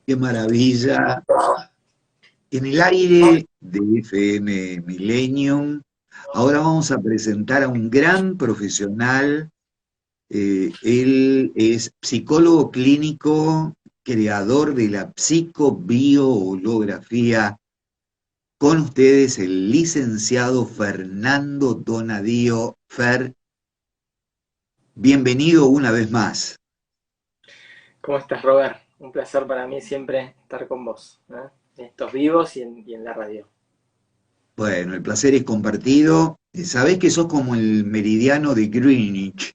Qué maravilla. En el aire de FM Millennium, ahora vamos a presentar a un gran profesional. Él es psicólogo clínico, creador de la psicobioholografía. Con ustedes el licenciado Fernando Donadío. Fer, bienvenido una vez más. ¿Cómo estás, Robert? Un placer para mí siempre estar con vos, ¿eh? En estos vivos y en la radio. Bueno, el placer es compartido. Sabés que sos como el meridiano de Greenwich.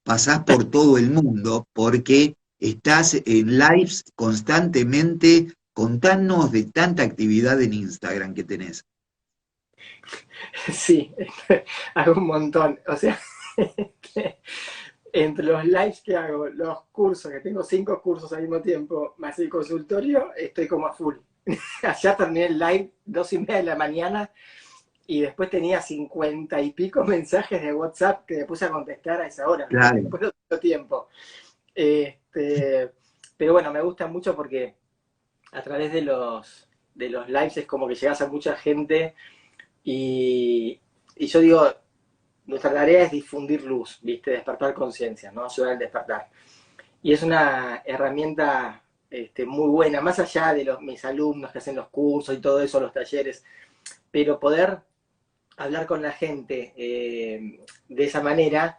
Pasás por todo el mundo porque estás en lives constantemente. Contanos de tanta actividad en Instagram que tenés. Sí, hago un montón. O sea, entre los lives que hago, los cursos, que tengo 5 cursos al mismo tiempo, más el consultorio, estoy como a full. Allá terminé el live 2:30 de la mañana y después tenía 50 y pico mensajes de WhatsApp que me puse a contestar a esa hora, porque Claro. después no tengo tiempo. Este, pero bueno, me gusta mucho porque a través de los lives es como que llegas a mucha gente y yo digo, nuestra tarea es difundir luz, ¿viste? Despertar conciencia, ¿no? Ayudar al despertar. Y es una herramienta muy buena, más allá de mis alumnos que hacen los cursos y todo eso, los talleres, pero poder hablar con la gente de esa manera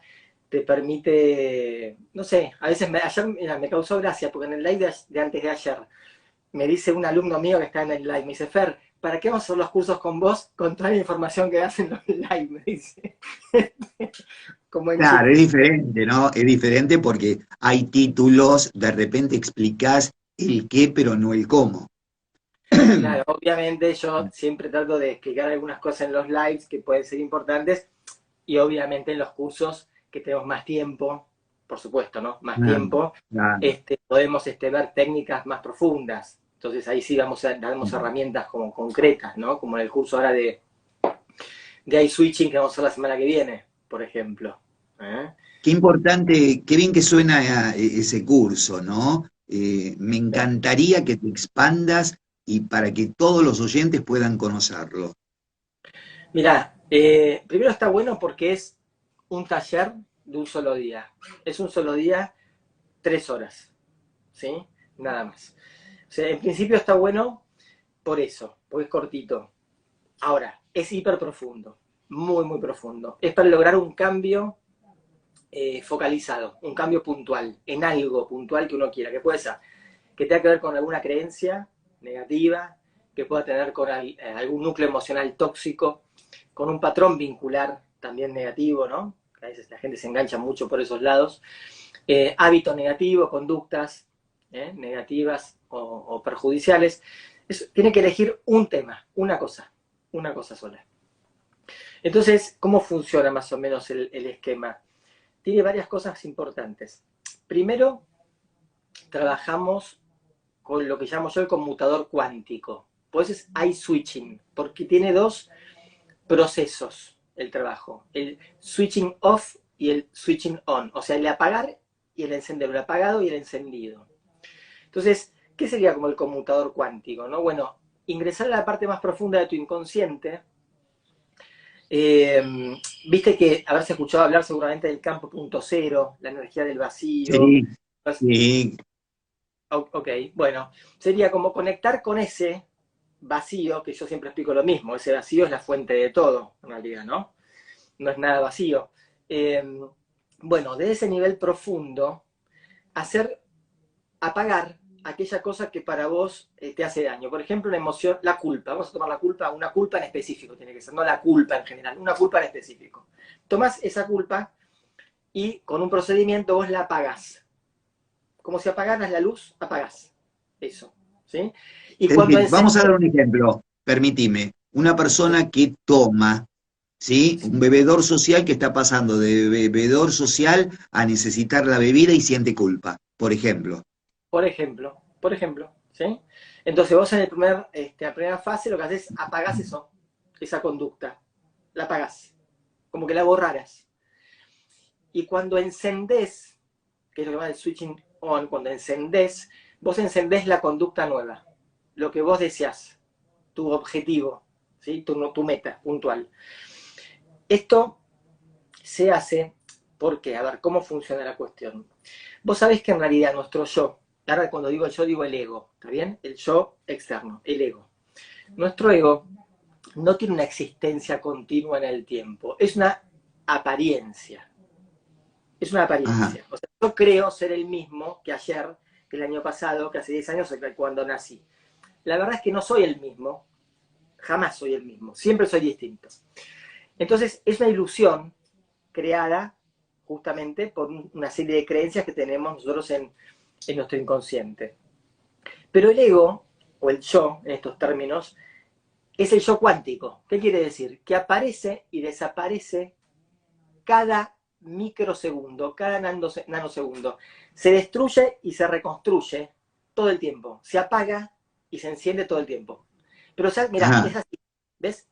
te permite, no sé, a veces ayer mira, me causó gracia, porque en el live de antes de ayer me dice un alumno mío que está en el live, me dice, Fer, ¿para qué vamos a hacer los cursos con vos con toda la información que das en los live? Me dice. Como en Claro, es chiste. diferente, ¿no? Es diferente porque hay títulos, de repente explicás el qué, pero no el cómo. Claro, obviamente yo siempre trato de explicar algunas cosas en los lives que pueden ser importantes y obviamente en los cursos que tenemos más tiempo, por supuesto, ¿no? Más Claro, tiempo, claro. podemos ver técnicas más profundas. Entonces ahí sí damos herramientas como concretas, ¿no? Como en el curso ahora de iSwitching que vamos a hacer la semana que viene, por ejemplo. ¿Eh? Qué importante, qué bien que suena ese curso, ¿no? Me encantaría que te expandas y para que todos los oyentes puedan conocerlo. Mirá, primero está bueno porque es un taller de un solo día. Es un solo día, 3 horas, ¿sí? Nada más. O sea, en principio está bueno por eso, porque es cortito. Ahora, es hiper profundo, muy, muy profundo. Es para lograr un cambio focalizado, un cambio puntual, en algo puntual que uno quiera, que puede ser que tenga que ver con alguna creencia negativa, que pueda tener con algún núcleo emocional tóxico, con un patrón vincular también negativo, ¿no? A veces la gente se engancha mucho por esos lados. Hábito negativo, conductas negativas o perjudiciales. Tiene que elegir un tema, una cosa sola. Entonces, ¿cómo funciona más o menos el esquema? Tiene varias cosas importantes. Primero, trabajamos con lo que llamo yo el conmutador cuántico. Pues es iSwitching, porque tiene dos procesos el trabajo. El switching off y el switching on. O sea, el apagar y el encender, el apagado y el encendido. Entonces, ¿qué sería como el conmutador cuántico? ¿No? Bueno, ingresar a la parte más profunda de tu inconsciente. Viste que haberse escuchado hablar seguramente del campo punto cero, la energía del vacío. Sí, sí, Ok, bueno, sería como conectar con ese vacío, que yo siempre explico lo mismo, ese vacío es la fuente de todo, en realidad, ¿no? No es nada vacío. Eh, bueno, de ese nivel profundo, hacer apagar aquella cosa que para vos te hace daño. Por ejemplo, una emoción, la culpa. Vamos a tomar la culpa, una culpa en específico tiene que ser, no la culpa en general, una culpa en específico. Tomás esa culpa y con un procedimiento vos la apagás. Como si apagaras la luz, apagás. Eso. ¿Sí? Y cuando Vamos a dar encendés, un ejemplo, permitime. Una persona que toma, ¿sí? Un bebedor social que está pasando de bebedor social a necesitar la bebida y siente culpa, por ejemplo. por ejemplo, ¿sí? Entonces vos en la primera fase lo que haces es apagás eso, esa conducta, la apagás, como que la borraras. Y cuando encendés, que es lo que llama el switching on, cuando encendés, vos encendés la conducta nueva, lo que vos deseás, tu objetivo, ¿sí? Tu meta puntual. Esto se hace porque, a ver, ¿cómo funciona la cuestión? Vos sabés que en realidad nuestro yo, ahora cuando digo yo digo el ego, ¿está bien? El yo externo, el ego. Nuestro ego no tiene una existencia continua en el tiempo, es una apariencia. Es una Ajá, apariencia. O sea, yo creo ser el mismo que ayer, que el año pasado, que hace 10 años, cuando nací. La verdad es que no soy el mismo, jamás soy el mismo, siempre soy distinto. Entonces, es una ilusión creada justamente por una serie de creencias que tenemos nosotros en nuestro inconsciente. Pero el ego, o el yo, en estos términos, es el yo cuántico. ¿Qué quiere decir? Que aparece y desaparece cada microsegundo, cada nanosegundo. Se destruye y se reconstruye todo el tiempo. Se apaga y se enciende todo el tiempo. Pero ya, mira, es ajá, así. ¿Ves?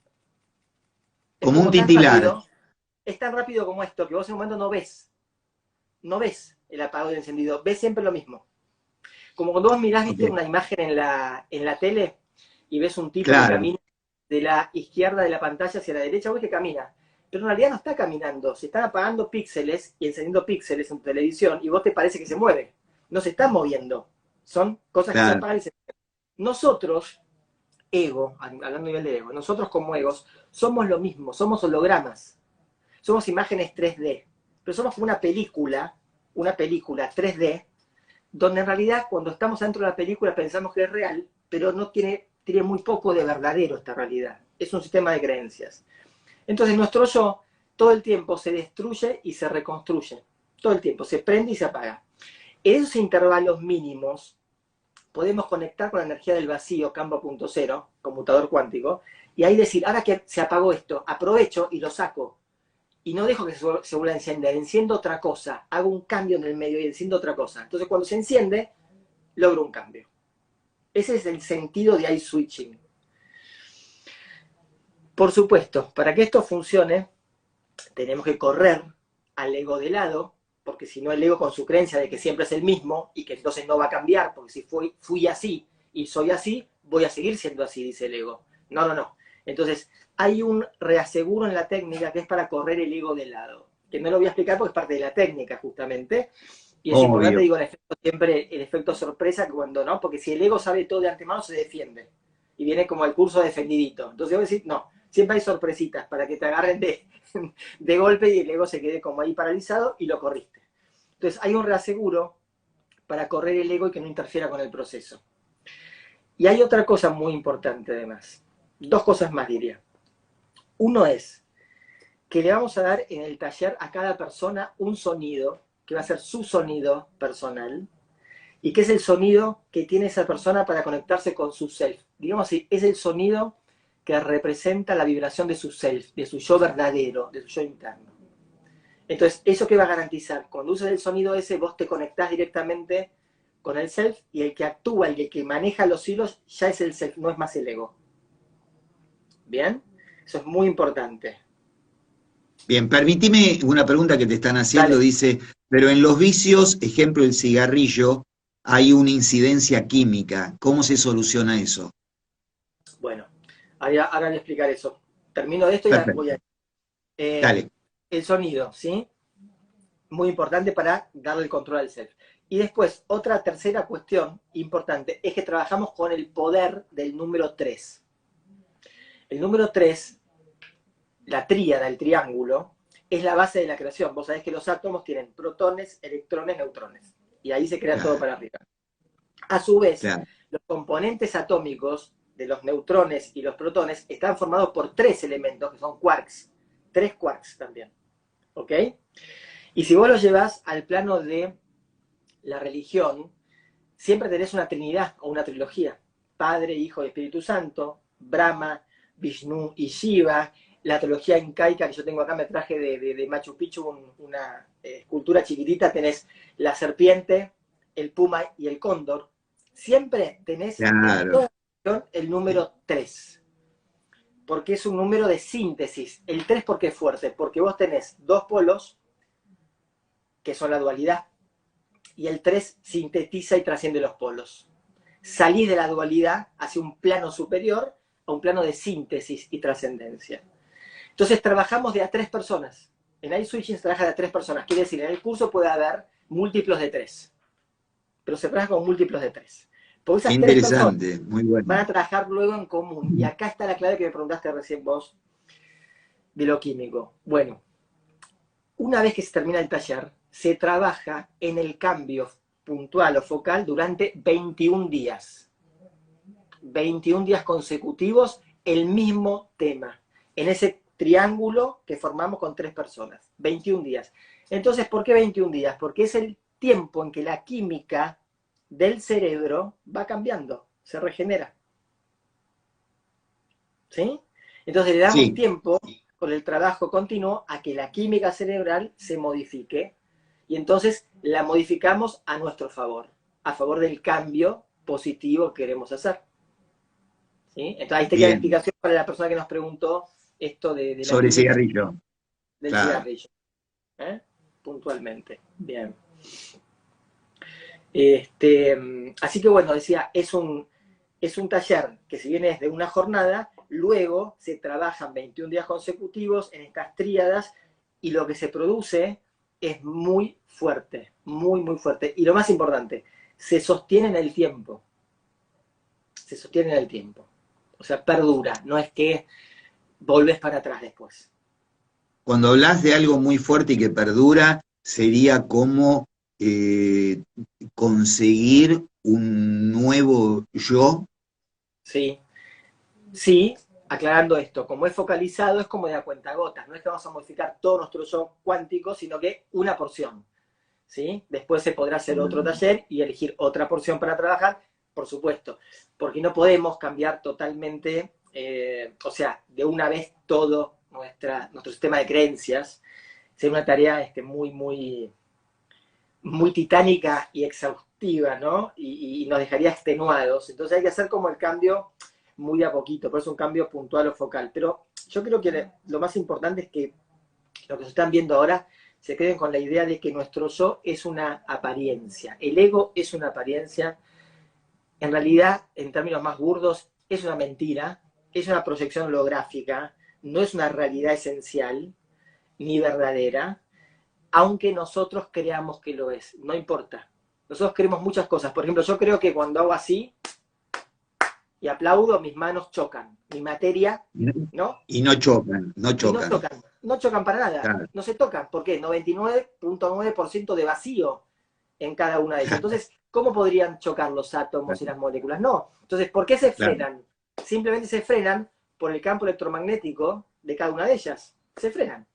Es como un como titilar. es tan rápido como esto, que vos en un momento no ves el apagado y el encendido, ves siempre lo mismo. Como cuando vos mirás, viste, Ok, una imagen en la tele y ves un tipo que claro, camina de la izquierda de la pantalla hacia la derecha, ves que camina. Pero en realidad no está caminando, se están apagando píxeles y encendiendo píxeles en tu televisión y vos te parece que se mueve. No se está moviendo. Son cosas que se claro. apagan y se mueven. Nosotros, ego, hablando a nivel de ego, nosotros como egos somos lo mismo, somos hologramas, somos imágenes 3D, pero somos como una película 3D donde en realidad cuando estamos dentro de la película pensamos que es real, pero no tiene muy poco de verdadero esta realidad. Es un sistema de creencias. Entonces nuestro yo todo el tiempo se destruye y se reconstruye. Todo el tiempo, se prende y se apaga. En esos intervalos mínimos podemos conectar con la energía del vacío, campo punto cero, conmutador cuántico, y ahí decir, ahora que se apagó esto, aprovecho y lo saco. Y no dejo que se vuelva a encender, enciendo otra cosa, hago un cambio en el medio y enciendo otra cosa. Entonces cuando se enciende, logro un cambio. Ese es el sentido de iSwitching. Por supuesto, para que esto funcione, tenemos que correr al ego de lado, porque si no el ego con su creencia de que siempre es el mismo y que entonces no va a cambiar, porque si fui así y soy así, voy a seguir siendo así, dice el ego. No, no, no. Entonces, hay un reaseguro en la técnica que es para correr el ego de lado, que no lo voy a explicar porque es parte de la técnica justamente, y es importante, Obvio. digo, siempre el efecto sorpresa, cuando no, porque si el ego sabe todo de antemano, se defiende. Y viene como el curso defendidito. Entonces, voy a decir, no, siempre hay sorpresitas para que te agarren de golpe y el ego se quede como ahí paralizado y lo corriste. Entonces, hay un reaseguro para correr el ego y que no interfiera con el proceso. Y hay otra cosa muy importante además. Dos cosas más diría. Uno es que le vamos a dar en el taller a cada persona un sonido, que va a ser su sonido personal, y que es el sonido que tiene esa persona para conectarse con su self. Digamos así, es el sonido que representa la vibración de su self, de su yo verdadero, de su yo interno. Entonces, ¿eso qué va a garantizar? Cuando uses el sonido ese, vos te conectás directamente con el self y el que actúa y el que maneja los hilos ya es el self, no es más el ego. ¿Bien? Eso es muy importante. Bien, permíteme una pregunta que te están haciendo, Dale. dice, pero en los vicios, ejemplo el cigarrillo, hay una incidencia química. ¿Cómo se soluciona eso? Bueno, ahora voy a explicar eso. Termino de esto y ya voy Perfecto. a... Eh, Dale. el sonido, ¿sí? Muy importante para darle el control al self. Y después, otra tercera cuestión importante es que trabajamos con el poder del número 3. El número 3, la tríada, el triángulo, es la base de la creación. Vos sabés que los átomos tienen protones, electrones, neutrones. Y ahí se crea todo Claro, para arriba. A su vez, claro. los componentes atómicos de los neutrones y los protones están formados por tres elementos que son quarks. Tres quarks también. ¿Ok? Y si vos los llevas al plano de la religión, siempre tenés una trinidad o una trilogía. Padre, Hijo y Espíritu Santo, Brahma, Vishnu y Shiva. La trilogía incaica que yo tengo acá, me traje de Machu Picchu, una escultura chiquitita, tenés la serpiente, el puma y el cóndor. Siempre tenés en Claro. toda el número 3, porque es un número de síntesis. El 3 porque es fuerte, porque vos tenés dos polos, que son la dualidad, y el 3 sintetiza y trasciende los polos. Salís de la dualidad hacia un plano superior, a un plano de síntesis y trascendencia. Entonces trabajamos de a 3 personas. En iSwitching se trabaja de a 3 personas. Quiere decir, en el curso puede haber múltiplos de 3, pero se trabaja con múltiplos de 3. Porque Qué esas 3 personas interesante, muy bueno. van a trabajar luego en común. Y acá está la clave que me preguntaste recién vos de lo químico. Bueno, una vez que se termina el taller, se trabaja en el cambio puntual o focal durante 21 días. 21 días consecutivos, el mismo tema. En ese triángulo que formamos con 3 personas. 21 días. Entonces, ¿por qué 21 días? Porque es el tiempo en que la química del cerebro va cambiando, se regenera. ¿Sí? Entonces le damos Sí, tiempo con el trabajo continuo a que la química cerebral se modifique y entonces la modificamos a nuestro favor, a favor del cambio positivo que queremos hacer. ¿Sí? Entonces ahí te queda la bien. explicación para la persona que nos preguntó esto de la Sobre el química cigarrillo, del claro. cigarrillo. Puntualmente. Bien. Así que bueno, decía, es un taller que si bien es de una jornada, luego se trabajan 21 días consecutivos en estas tríadas y lo que se produce es muy fuerte, muy, muy fuerte. Y lo más importante, se sostiene en el tiempo. Se sostiene en el tiempo. O sea, perdura, no es que volvés para atrás después. Cuando hablas de algo muy fuerte y que perdura, sería como eh, conseguir un nuevo yo. ¿Sí? Sí, aclarando esto, como es focalizado, es como de a cuentagotas, no es que vamos a modificar todo nuestro yo cuántico, sino que una porción. ¿Sí? Después se podrá hacer otro taller y elegir otra porción para trabajar, por supuesto, porque no podemos cambiar totalmente, o sea, de una vez todo nuestro sistema de creencias. Sería una tarea muy, muy, muy titánica y exhaustiva, ¿no? Y nos dejaría extenuados. Entonces hay que hacer como el cambio muy de a poquito, por eso un cambio puntual o focal. Pero yo creo que lo más importante es que lo que se están viendo ahora se queden con la idea de que nuestro yo es una apariencia. El ego es una apariencia. En realidad, en términos más burdos, es una mentira, es una proyección holográfica, no es una realidad esencial ni verdadera, aunque nosotros creamos que lo es. No importa. Nosotros creemos muchas cosas. Por ejemplo, yo creo que cuando hago así y aplaudo, mis manos chocan. Mi materia, ¿no? Y no chocan, no Y no chocan. chocan, no chocan para nada, Claro. no se tocan. ¿Por qué? 99.9% de vacío en cada una de ellas. Entonces, ¿cómo podrían chocar los átomos y las moléculas? No. Entonces, ¿por qué se Claro, frenan? Simplemente se frenan por el campo electromagnético de cada una de ellas. Se frenan.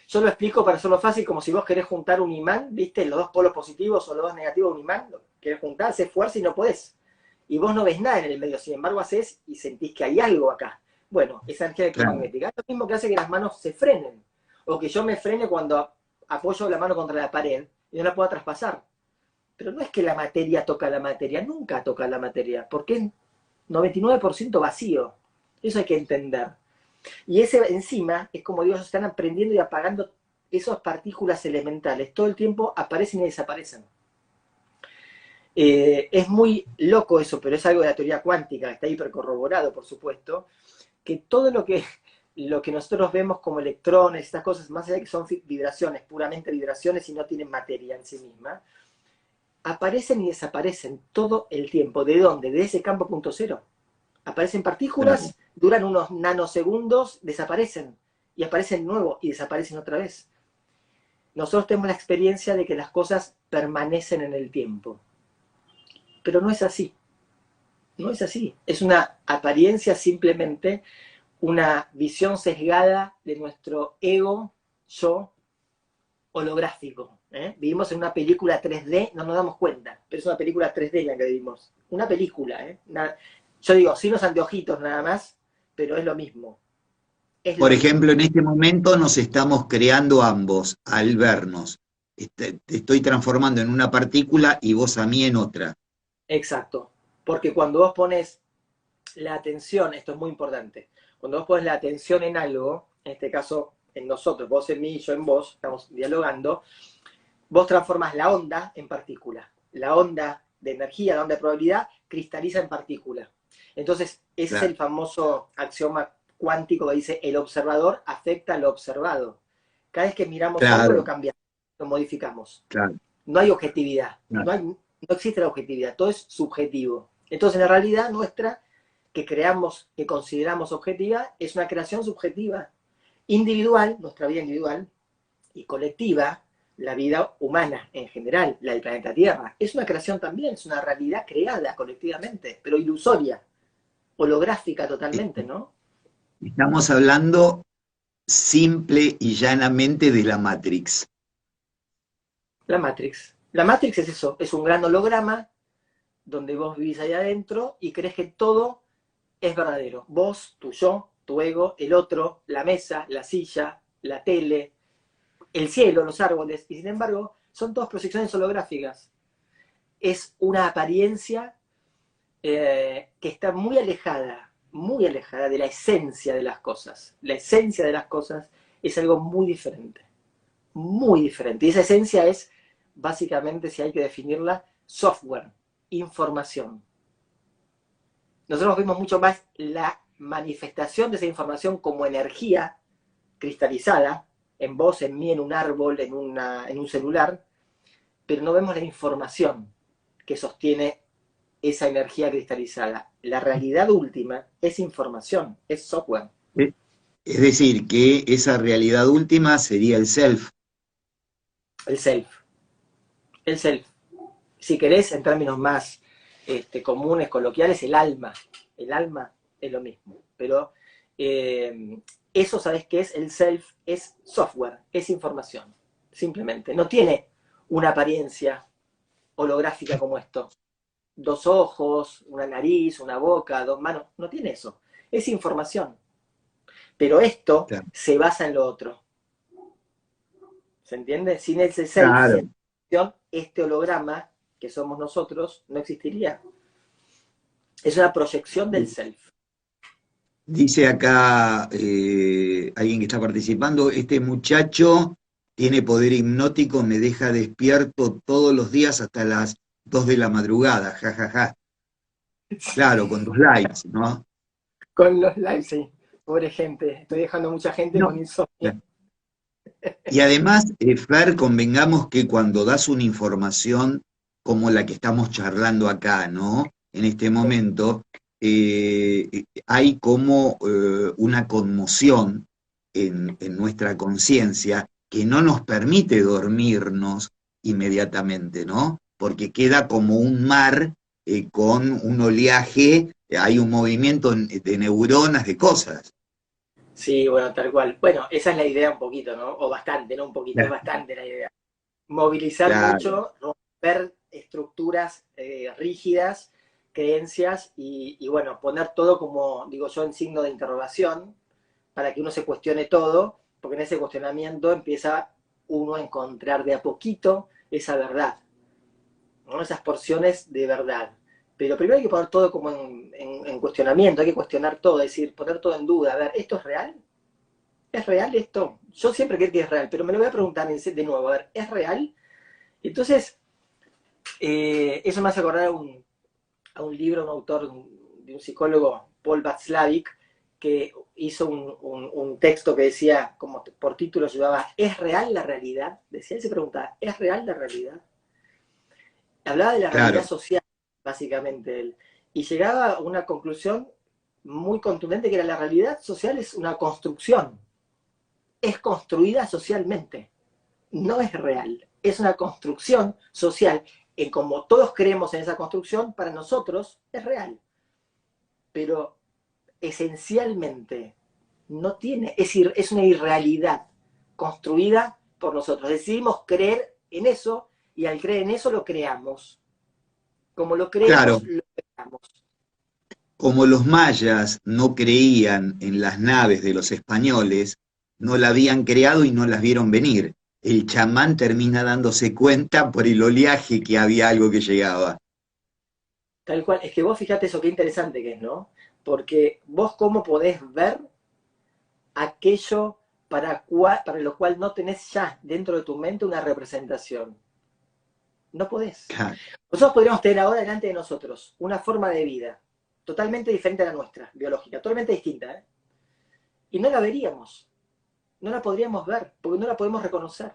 Yo lo explico para hacerlo fácil, como si vos querés juntar un imán, ¿viste? Los dos polos positivos o los dos negativos de un imán, lo querés juntar, haces fuerza y no podés. Y vos no ves nada en el medio, sin embargo haces y sentís que hay algo acá. Bueno, esa energía claro, electromagnética es lo mismo que hace que las manos se frenen. O que yo me frene cuando apoyo la mano contra la pared y no la pueda traspasar. Pero no es que la materia toca la materia, nunca toca la materia, porque es 99% vacío. Eso hay que entender. Y ese encima es como Dios, están aprendiendo y apagando esas partículas elementales. Todo el tiempo aparecen y desaparecen. Es muy loco eso, pero es algo de la teoría cuántica, está hiper corroborado, por supuesto, que todo lo que nosotros vemos como electrones, estas cosas, más allá de que son vibraciones, puramente vibraciones y no tienen materia en sí misma, aparecen y desaparecen todo el tiempo. ¿De dónde? De ese campo punto cero. Aparecen claro. partículas, duran unos nanosegundos, desaparecen, y aparecen nuevo y desaparecen otra vez. Nosotros tenemos la experiencia de que las cosas permanecen en el tiempo, pero no es así, no es así. Es una apariencia simplemente, una visión sesgada de nuestro ego, yo, holográfico. Vivimos en una película 3D, no nos damos cuenta, pero es una película 3D la que vivimos. Una película, yo digo, sin los anteojitos nada más, pero es lo mismo. Es lo Por mismo. ejemplo, en este momento nos estamos creando ambos al vernos. Te estoy transformando en una partícula y vos a mí en otra. Exacto. Porque cuando vos pones la atención, esto es muy importante, cuando vos pones la atención en algo, en este caso en nosotros, vos en mí y yo en vos, estamos dialogando, Vos transformás la onda en partícula. La onda de energía, la onda de probabilidad, cristaliza en partícula. Entonces, ese es Claro, el famoso axioma cuántico que dice el observador afecta a lo observado. Cada vez que miramos algo lo claro, cambiamos, lo modificamos. claro, No hay objetividad, claro. no existe la objetividad, todo es subjetivo. Entonces, la realidad nuestra, que creamos, que consideramos objetiva, es una creación subjetiva, individual, nuestra vida individual, y colectiva, la vida humana en general, la del planeta Tierra. Es una creación también, es una realidad creada colectivamente, pero ilusoria, holográfica totalmente, ¿no? Estamos hablando simple y llanamente de la Matrix. La Matrix. La Matrix es eso, es un gran holograma donde vos vivís ahí adentro y crees que todo es verdadero. Vos, tu yo, tu ego, el otro, la mesa, la silla, la tele, el cielo, los árboles, y sin embargo son todas proyecciones holográficas. Es una apariencia que está muy alejada de la esencia de las cosas. La esencia de las cosas es algo muy diferente, muy diferente. Y esa esencia es, básicamente, si hay que definirla, software, información. Nosotros vemos mucho más la manifestación de esa información como energía cristalizada, en vos, en mí, en un árbol, en un celular, pero no vemos la información que sostiene esa energía cristalizada. La realidad última es información, es software. Eh, Es decir, que esa realidad última sería el self. El self. El self. Si querés, en términos más comunes, coloquiales, el alma. El alma es lo mismo. Pero eso, ¿sabés qué es? El self es software, es información. Simplemente. No tiene una apariencia holográfica como esto. Dos ojos, una nariz, una boca, dos manos. No tiene eso. Es información. Pero esto Claro, se basa en lo otro. ¿Se entiende? Sin ese self, sin claro. esa acción, este holograma que somos nosotros no existiría. Es una proyección del self. Dice acá alguien que está participando, este muchacho tiene poder hipnótico, me deja despierto todos los días hasta las 2 de la madrugada, jajaja. Ja, ja. Claro, con tus likes, ¿no? Con los lives, sí. Pobre gente. Estoy dejando mucha gente No. con insomnio. Y además, Fer, convengamos que cuando das una información como la que estamos charlando acá, ¿no? En este momento, hay como una conmoción en nuestra conciencia que no nos permite dormirnos inmediatamente, ¿no? Porque queda como un mar con un oleaje, hay un movimiento de neuronas, de cosas. Sí, bueno, tal cual. Bueno, esa es la idea un poquito, ¿no? O bastante, no un poquito, es bastante la idea. Movilizar Claro, mucho, romper estructuras rígidas, creencias y, bueno, poner todo como, digo yo, en signo de interrogación para que uno se cuestione todo, porque en ese cuestionamiento empieza uno a encontrar de a poquito esa verdad, ¿no? Esas porciones de verdad. Pero primero hay que poner todo como en cuestionamiento, hay que cuestionar todo, es decir, poner todo en duda. A ver, ¿esto es real? ¿Es real esto? Yo siempre creo que es real, pero me lo voy a preguntar de nuevo. A ver, ¿es real? Entonces, eso me hace acordar a un libro, un autor, de un psicólogo, Paul Václavic, que hizo un texto que decía, como por título llevaba, ¿es real la realidad? Decía, él se preguntaba, ¿es real la realidad? Hablaba de la realidad claro. social, básicamente él, y llegaba a una conclusión muy contundente que era la realidad social es una construcción, es construida socialmente, no es real, es una construcción social, en como todos creemos en esa construcción, para nosotros es real, pero esencialmente no tiene, es una irrealidad construida por nosotros. Decidimos creer en eso y al creer en eso lo creamos. Como lo Claro, creemos, lo creamos. como los mayas no creían en las naves de los españoles, no la habían creado y no las vieron venir. El chamán termina dándose cuenta por el oleaje que había algo que llegaba. Tal cual, es que vos fijate eso, qué interesante que es, ¿no? Porque vos cómo podés ver aquello para lo cual no tenés ya dentro de tu mente una representación. No podés. Claro, Nosotros podríamos tener ahora delante de nosotros una forma de vida totalmente diferente a la nuestra, biológica, totalmente distinta, ¿eh? Y no la veríamos, no la podríamos ver, porque no la podemos reconocer.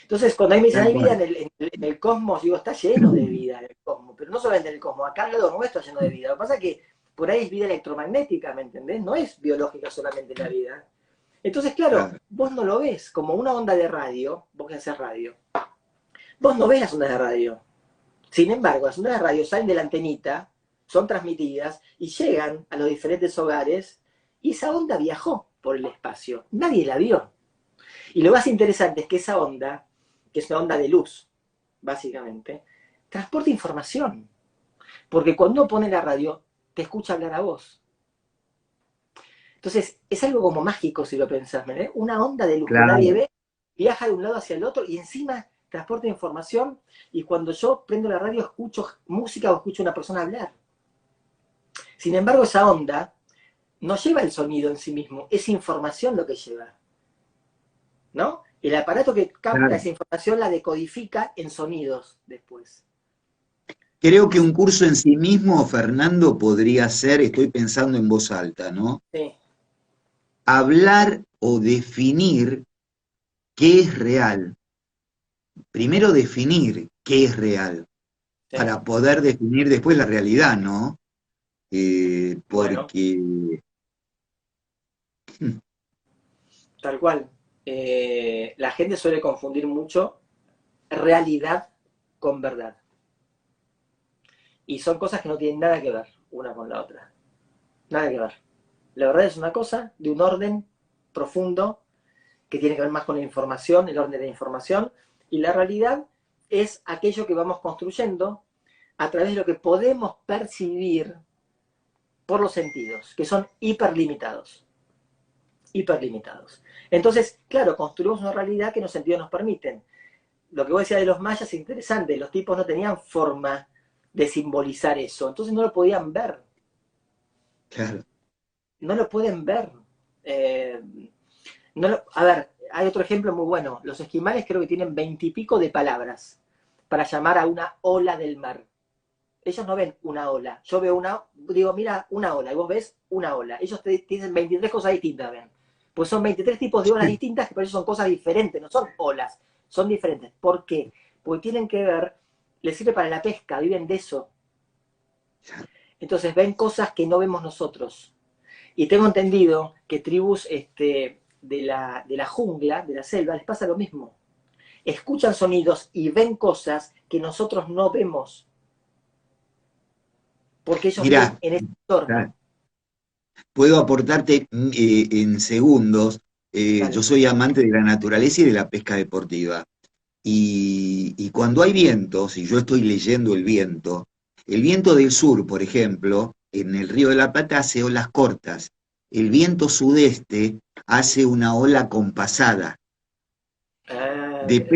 Entonces, cuando ahí me dicen, tal hay vida cual. en el cosmos, digo, está lleno de vida en el cosmos, pero no solamente en el cosmos, acá al lado nuestro está lleno de vida. Lo que pasa es que por ahí es vida electromagnética, ¿me entendés? No es biológica solamente la vida. Entonces, claro, Claro, vos no lo ves como una onda de radio, vos que haces radio, vos no ves las ondas de radio. Sin embargo, las ondas de radio salen de la antenita, son transmitidas y llegan a los diferentes hogares y esa onda viajó por el espacio. Nadie la vio. Y lo más interesante es que esa onda, que es una onda de luz, básicamente, transporta información. Porque cuando uno pone la radio, te escucha hablar a vos. Entonces, es algo como mágico si lo pensás, ¿verdad? Una onda de luz que nadie claro. ve, viaja de un lado hacia el otro y encima transporta información y cuando yo prendo la radio escucho música o escucho a una persona hablar. Sin embargo, esa onda no lleva el sonido en sí mismo, es información lo que lleva, ¿no? El aparato que capta Claro. esa información la decodifica en sonidos después. Creo que un curso en sí mismo, Fernando, podría ser, estoy pensando en voz alta, ¿no? Sí, Hablar o definir qué es real. Primero definir qué es real, sí. para poder definir después la realidad, ¿no? Bueno, Porque, tal cual. La gente suele confundir mucho realidad con verdad. Y son cosas que no tienen nada que ver una con la otra. Nada que ver. La verdad es una cosa de un orden profundo que tiene que ver más con la información, el orden de la información, y la realidad es aquello que vamos construyendo a través de lo que podemos percibir por los sentidos, que son hiperlimitados. Hiperlimitados. Entonces, claro, construimos una realidad que los sentidos nos permiten. Lo que vos decías de los mayas es interesante, los tipos no tenían forma de simbolizar eso, entonces no lo podían ver, claro, no lo pueden ver. Eh, a ver, hay otro ejemplo muy bueno, los esquimales creo que tienen 20 y pico de palabras para llamar a una ola del mar. Ellos no ven una ola, yo veo digo, mira, una ola, y vos ves una ola. Ellos te dicen 23 cosas distintas, ven. Pues son 23 tipos de olas distintas que por eso son cosas diferentes, no son olas, son diferentes. ¿Por qué? Porque tienen que ver, les sirve para la pesca, viven de eso. Entonces ven cosas que no vemos nosotros. Y tengo entendido que tribus de la jungla, de la selva, les pasa lo mismo. Escuchan sonidos y ven cosas que nosotros no vemos, porque ellos viven mirá, en ese claro, entorno. puedo aportarte en segundos. Yo Dale. soy amante de la naturaleza y de la pesca deportiva. Y cuando hay vientos, y yo estoy leyendo el viento del sur, por ejemplo, en el Río de la Plata hace olas cortas. El viento sudeste hace una ola compasada. Ah, mira.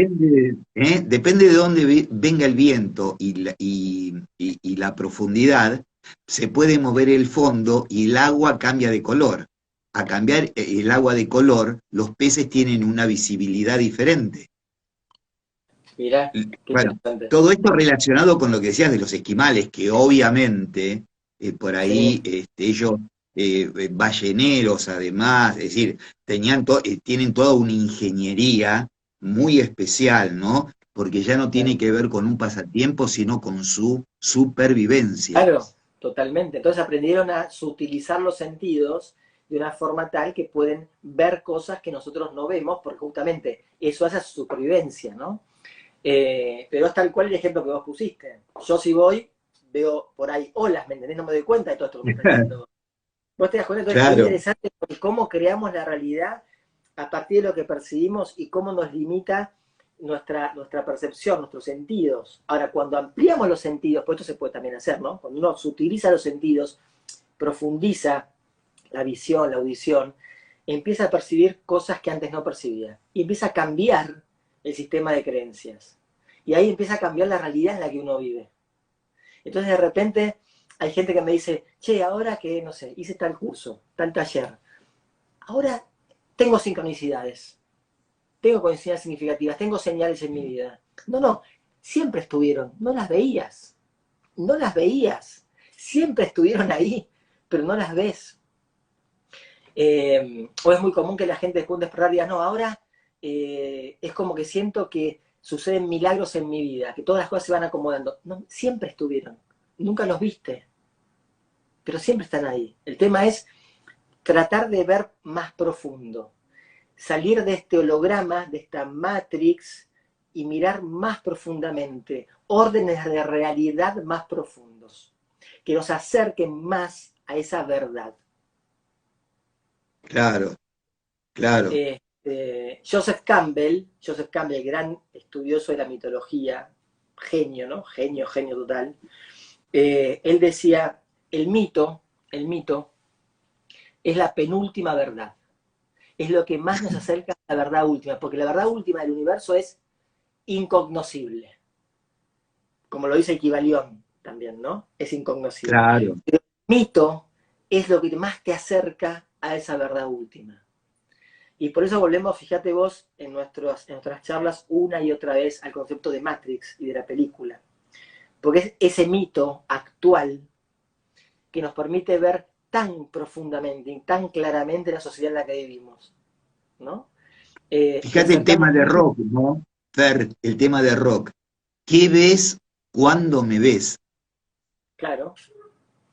Depende de dónde venga el viento y la profundidad, se puede mover el fondo y el agua cambia de color. A cambiar el agua de color, los peces tienen una visibilidad diferente. Mira, qué Bueno, interesante. todo esto relacionado con lo que decías de los esquimales, que obviamente por Sí, ahí ellos, balleneros además, es decir, tienen toda una ingeniería muy especial, ¿no? Porque ya no tiene que ver con un pasatiempo, sino con su supervivencia. claro, totalmente. Entonces aprendieron a sutilizar los sentidos de una forma tal que pueden ver cosas que nosotros no vemos, porque justamente eso hace su supervivencia, ¿no? Pero es tal cual el ejemplo que vos pusiste. Yo si voy, veo por ahí olas, ¿me entendés? No me doy cuenta de todo esto que me estás diciendo. Vos te das cuenta, entonces qué Claro, interesante porque cómo creamos la realidad a partir de lo que percibimos y cómo nos limita nuestra percepción, nuestros sentidos. Ahora, cuando ampliamos los sentidos, pues esto se puede también hacer, ¿no? Cuando uno utiliza los sentidos, profundiza la visión, la audición, empieza a percibir cosas que antes no percibía. Y empieza a cambiar el sistema de creencias. Y ahí empieza a cambiar la realidad en la que uno vive. Entonces de repente hay gente que me dice, che, ahora que, no sé, hice tal curso, tal taller, ahora tengo sincronicidades, tengo coincidencias significativas, tengo señales en mi vida. No, no, siempre estuvieron, no las veías, no las veías, siempre estuvieron ahí, pero no las ves. O es muy común que la gente después de despertar diga, no, ahora es como que siento que suceden milagros en mi vida, que todas las cosas se van acomodando. No, siempre estuvieron, nunca los viste, pero siempre están ahí. El tema es tratar de ver más profundo, salir de este holograma, de esta matrix, y mirar más profundamente, órdenes de realidad más profundos, que nos acerquen más a esa verdad. Claro, claro. Joseph Campbell, gran estudioso de la mitología, genio, ¿no? Genio, genio total. Él decía, el mito es la penúltima verdad. Es lo que más nos acerca a la verdad última, porque la verdad última del universo es incognoscible. Como lo dice Kybalión también, ¿no? Es incognoscible. Claro. Pero el mito es lo que más te acerca a esa verdad última. Y por eso volvemos, fíjate vos, en nuestras charlas una y otra vez al concepto de Matrix y de la película. Porque es ese mito actual que nos permite ver tan profundamente y tan claramente la sociedad en la que vivimos, ¿no? Y Fíjate el tema acercarnos, de Rock, ¿no? Fer, el tema de Rock. ¿Qué ves cuando me ves? claro,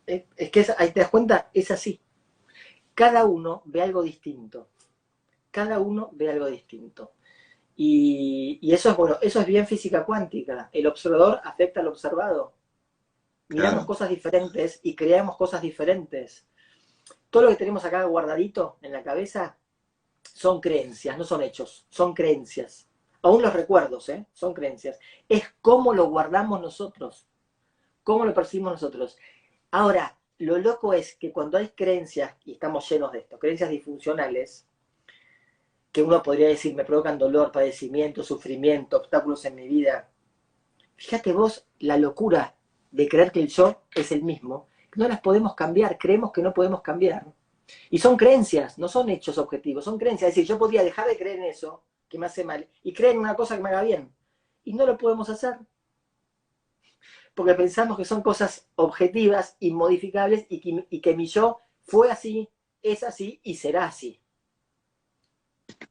es que ahí te das cuenta, es así. Cada uno ve algo distinto. Cada uno ve algo distinto. Y eso es bueno, eso es bien física cuántica. El observador afecta al observado. Miramos Claro. cosas diferentes y creamos cosas diferentes. Todo lo que tenemos acá guardadito en la cabeza son creencias, no son hechos, son creencias. Aún los recuerdos, ¿eh? Son creencias. Es cómo lo guardamos nosotros, cómo lo percibimos nosotros. Ahora, lo loco es que cuando hay creencias, y estamos llenos de esto, creencias disfuncionales, que uno podría decir me provocan dolor, padecimiento, sufrimiento, obstáculos en mi vida. Fíjate vos la locura de creer que el yo es el mismo, que no las podemos cambiar, creemos que no podemos cambiar. Y son creencias, no son hechos objetivos, son creencias. Es decir, yo podría dejar de creer en eso, que me hace mal, y creer en una cosa que me haga bien. Y no lo podemos hacer, porque pensamos que son cosas objetivas, inmodificables, y que mi yo fue así, es así y será así.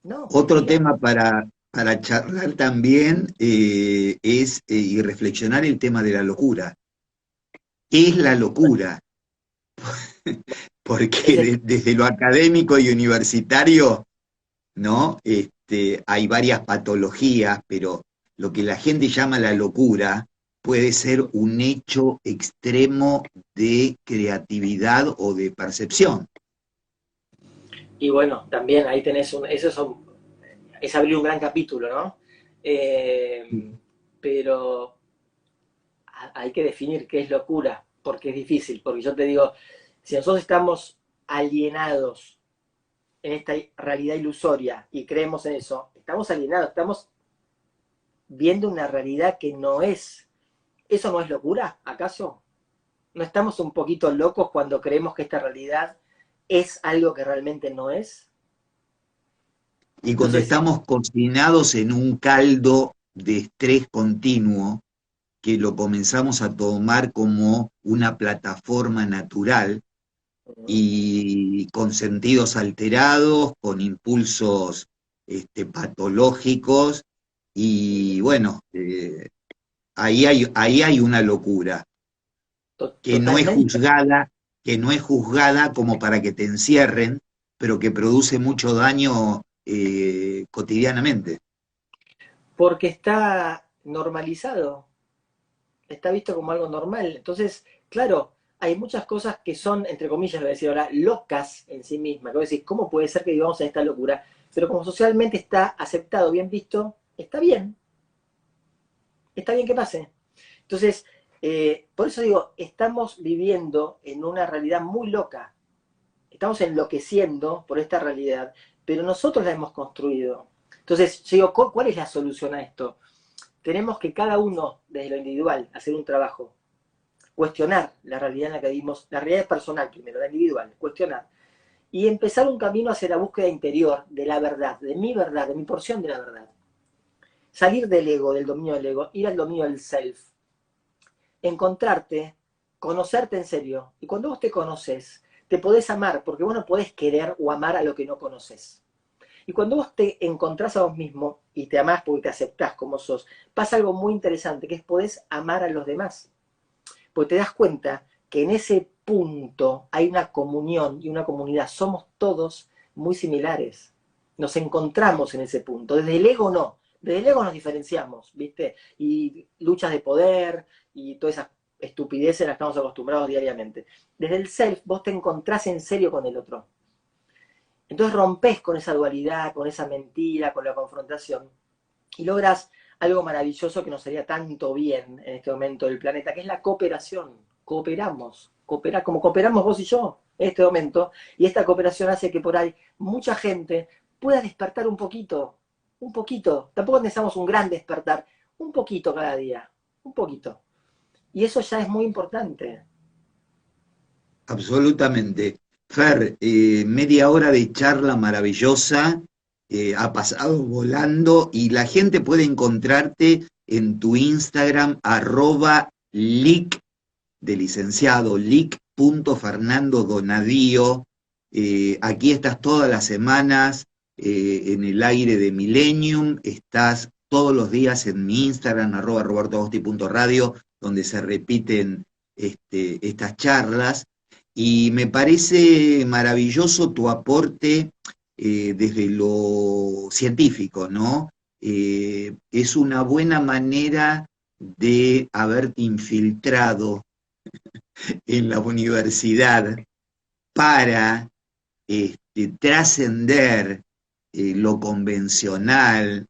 No, Otro mentira. tema para charlar también es y reflexionar el tema de la locura. ¿Qué es la locura? Porque Es el, desde lo académico y universitario, ¿no? Hay varias patologías, pero lo que la gente llama la locura puede ser un hecho extremo de creatividad o de percepción. y bueno, también ahí tenés es abrir un gran capítulo, ¿no? Pero hay que definir qué es locura, porque es difícil, porque yo te digo, si nosotros estamos alienados en esta realidad ilusoria y creemos en eso, estamos alienados, estamos viendo una realidad que no es. ¿Eso no es locura, acaso? ¿No estamos un poquito locos cuando creemos que esta realidad es algo que realmente no es? Y cuando Entonces, estamos cocinados en un caldo de estrés continuo, que lo comenzamos a tomar como una plataforma natural y con sentidos alterados, con impulsos patológicos, y bueno, ahí hay una locura que no es totalmente, juzgada, que no es juzgada como para que te encierren, pero que produce mucho daño cotidianamente. porque está normalizado, está visto como algo normal. Entonces, claro, hay muchas cosas que son, entre comillas, lo voy a decir ahora, locas en sí mismas. Que vos decís, ¿cómo puede ser que vivamos en esta locura? Pero como socialmente está aceptado, bien visto, está bien que pase. Entonces, por eso digo, estamos viviendo en una realidad muy loca. Estamos enloqueciendo por esta realidad, pero nosotros la hemos construido. Entonces, yo digo, ¿cuál es la solución a esto? Tenemos que cada uno, desde lo individual, hacer un trabajo, cuestionar la realidad en la que vivimos, la realidad personal primero, la individual, cuestionar. y empezar un camino hacia la búsqueda interior de la verdad, de mi porción de la verdad. Salir del ego, del dominio del ego, ir al dominio del self. Encontrarte, conocerte en serio. Y cuando vos te conoces, te podés amar, porque vos no podés querer o amar a lo que no conoces. Y cuando vos te encontrás a vos mismo y te amás porque te aceptás como sos, pasa algo muy interesante, que es podés amar a los demás. Porque te das cuenta que en ese punto hay una comunión y una comunidad. Somos todos muy similares. Nos encontramos en ese punto. Desde el ego no. Desde el ego nos diferenciamos, ¿viste? Y luchas de poder y todas esas estupideces las estamos acostumbrados diariamente. Desde el self vos te encontrás en serio con el otro. Entonces rompes con esa dualidad, con esa mentira, con la confrontación y logras algo maravilloso que nos haría tanto bien en este momento del planeta, que es la cooperación. Cooperamos, como cooperamos vos y yo en este momento, y esta cooperación hace que por ahí mucha gente pueda despertar un poquito. Tampoco necesitamos un gran despertar, un poquito cada día, un poquito. Y eso ya es muy importante. Absolutamente. Fer, media hora de charla maravillosa, ha pasado volando y la gente puede encontrarte en tu Instagram, @lic de licenciado, lic.fernandodonadío. Aquí estás todas las semanas en el aire de Millennium, estás todos los días en mi Instagram, @robertoagosti.radio, donde se repiten estas charlas. Y me parece maravilloso tu aporte desde lo científico, ¿no? Es una buena manera de haberte infiltrado en la universidad para trascender lo convencional,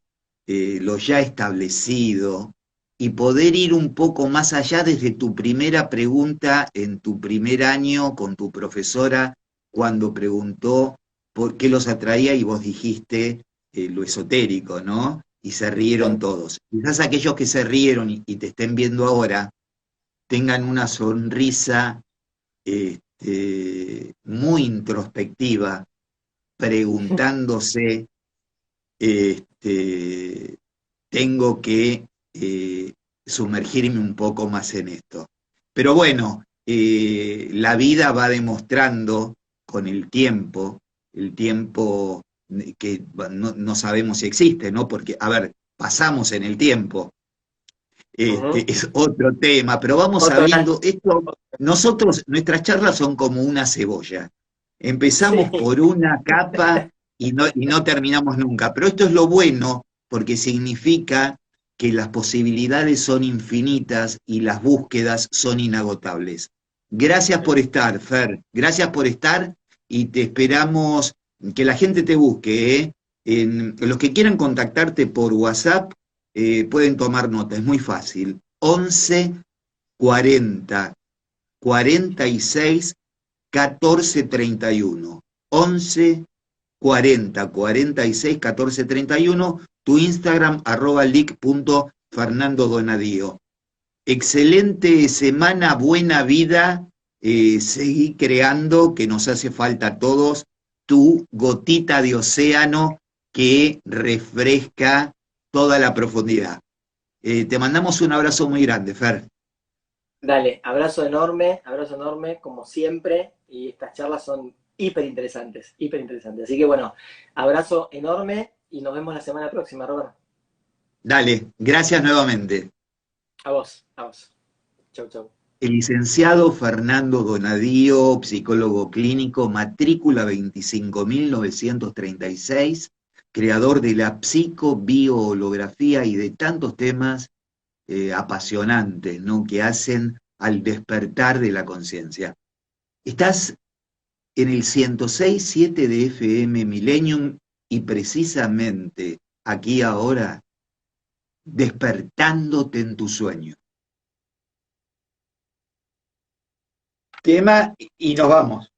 lo ya establecido, y poder ir un poco más allá desde tu primera pregunta en tu primer año con tu profesora, cuando preguntó por qué los atraía y vos dijiste lo esotérico, ¿no? Y se rieron todos. Quizás aquellos que se rieron y te estén viendo ahora tengan una sonrisa muy introspectiva, preguntándose, este, tengo que sumergirme un poco más en esto. Pero bueno, la vida va demostrando con el tiempo que no sabemos si existe, ¿no? Porque, a ver, pasamos en el tiempo, Ujú. es otro tema, pero vamos Otro sabiendo, esto, nosotros, nuestras charlas son como una cebolla. sí, Empezamos por una capa y no terminamos nunca, pero esto es lo bueno porque significa que las posibilidades son infinitas y las búsquedas son inagotables. Gracias por estar, Fer, gracias por estar y te esperamos que la gente te busque, ¿eh? Los que quieran contactarte por WhatsApp, pueden tomar nota, es muy fácil. 11 40 46 14 31. 11 40 46 14 31. Tu Instagram, @lic.fernandodonadío. Excelente semana, buena vida. Seguí creando, que nos hace falta a todos, tu gotita de océano que refresca toda la profundidad. Te mandamos un abrazo muy grande, Fer. dale, abrazo enorme, como siempre, y estas charlas son hiper interesantes, hiper interesantes. Así que bueno, abrazo enorme y nos vemos la semana próxima, Robert. Dale, gracias nuevamente. A vos, a vos. Chau, chau. El licenciado Fernando Donadío, psicólogo clínico, matrícula 25.936, creador de la psicobioholografía y de tantos temas apasionantes, ¿no? Que hacen al despertar de la conciencia. Estás en el 106.7 de FM Millennium y precisamente aquí ahora, despertándote en tu sueño. Tema y nos vamos.